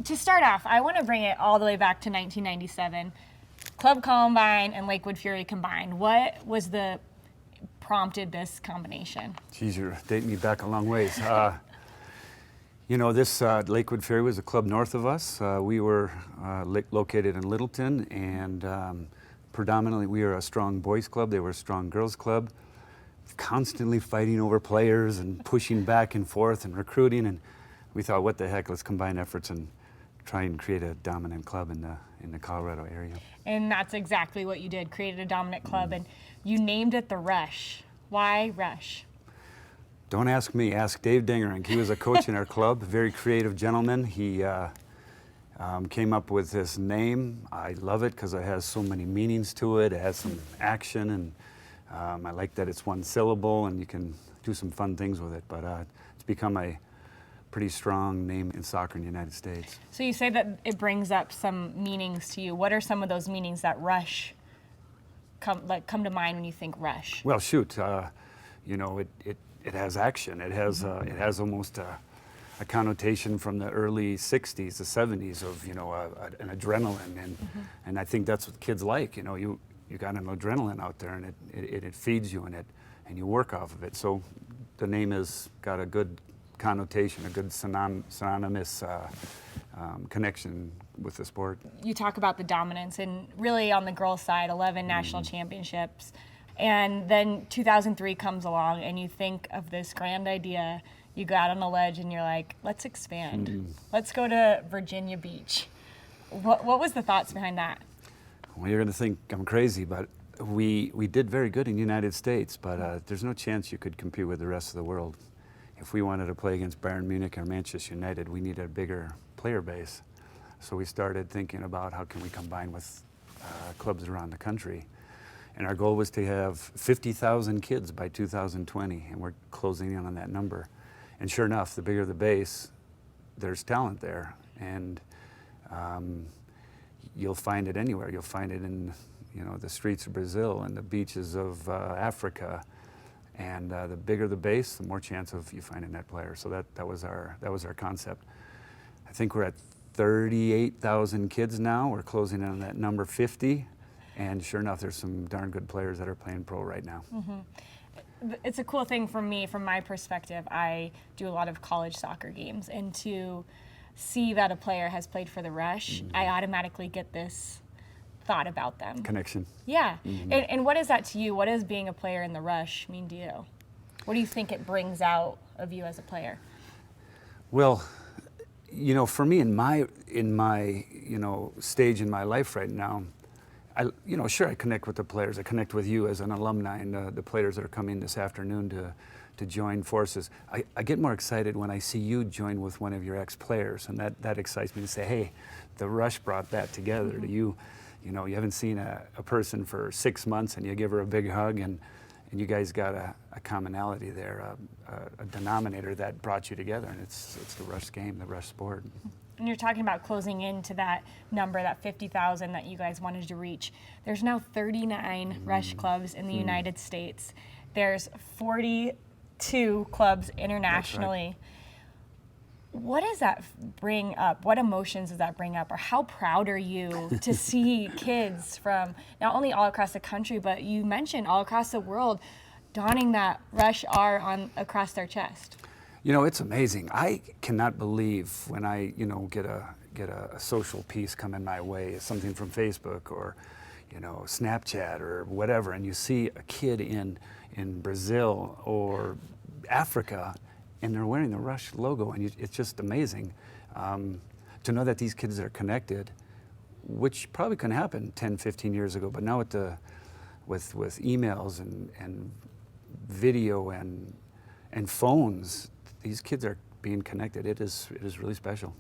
To start off, I want to bring it all the way back to 1997. Club Columbine and Lakewood Fury combined. What was the prompted this combination? Geez, you're dating me back a long ways. You know, this Lakewood Fury was a club north of us. We were located in Littleton, and predominantly we were a strong boys club. They were a strong girls club, constantly fighting over players and pushing back and forth and recruiting. And we thought, what the heck, let's combine efforts and try and create a dominant club in the Colorado area. And that's exactly what you did, created a dominant club, and you named it the Rush. Why Rush? Don't ask me, ask Dave Dingerink. He was a coach in our club, a very creative gentleman. He came up with this name. I love it because it has so many meanings to it. It has some action, and I like that it's one syllable and you can do some fun things with it. But it's become a pretty strong name in soccer in the United States. So you say that it brings up some meanings to you. What are some of those meanings that Rush come to mind when you think Rush? Well, shoot, you know, it has action. It has almost a connotation from the early '60s, the '70s of, you know, an adrenaline, and I think that's what kids like. You know, you got an adrenaline out there, and it feeds you, and you work off of it. So the name has got a good connotation, a good synonymous connection with the sport. You talk about the dominance, and really on the girls' side, 11 national championships. And then 2003 comes along, and you think of this grand idea. You go out on a ledge, and you're like, let's expand. Let's go to Virginia Beach. What was the thoughts behind that? Well, you're going to think I'm crazy, but we did very good in the United States, but there's no chance you could compete with the rest of the world. If we wanted to play against Bayern Munich or Manchester United, we needed a bigger player base. So we started thinking about how can we combine with clubs around the country. And our goal was to have 50,000 kids by 2020, and we're closing in on that number. And sure enough, the bigger the base, there's talent there. And you'll find it anywhere. You'll find it in, you know, the streets of Brazil and the beaches of Africa. And the bigger the base, the more chance of you finding that player. So that was our concept. I think we're at 38,000 kids now. We're closing in on that number 50. And sure enough, there's some darn good players that are playing pro right now. It's a cool thing for me, from my perspective. I do a lot of college soccer games, and to see that a player has played for the Rush, I automatically get this thought about them. Connection. Yeah. And what is that to you? What does being a player in the Rush mean to you? What do you think it brings out of you as a player? Well, you know, for me, in my you know, stage in my life right now, you know, sure, I connect with the players. I connect with you as an alumni, and the players that are coming this afternoon to join forces. I get more excited when I see you join with one of your ex-players, and that excites me to say, hey, the Rush brought that together. You know, you haven't seen a person for 6 months, and you give her a big hug, and you guys got a commonality there, a denominator that brought you together, and it's the Rush game, the Rush sport. And you're talking about closing into that number, that 50,000 that you guys wanted to reach. There's now 39 Rush clubs in the United States. There's 42 clubs internationally. That's right. What does that bring up? What emotions does that bring up? Or how proud are you to see kids from not only all across the country, but you mentioned all across the world donning that Rush R across their chest? You know, it's amazing. I cannot believe when I, you know, get a social piece coming my way, something from Facebook or, you know, Snapchat or whatever, and you see a kid in Brazil or Africa, and they're wearing the Rush logo, and it's just amazing to know that these kids are connected, which probably couldn't happen 10, 15 years ago, but now with emails and video and phones, these kids are being connected. It is really special.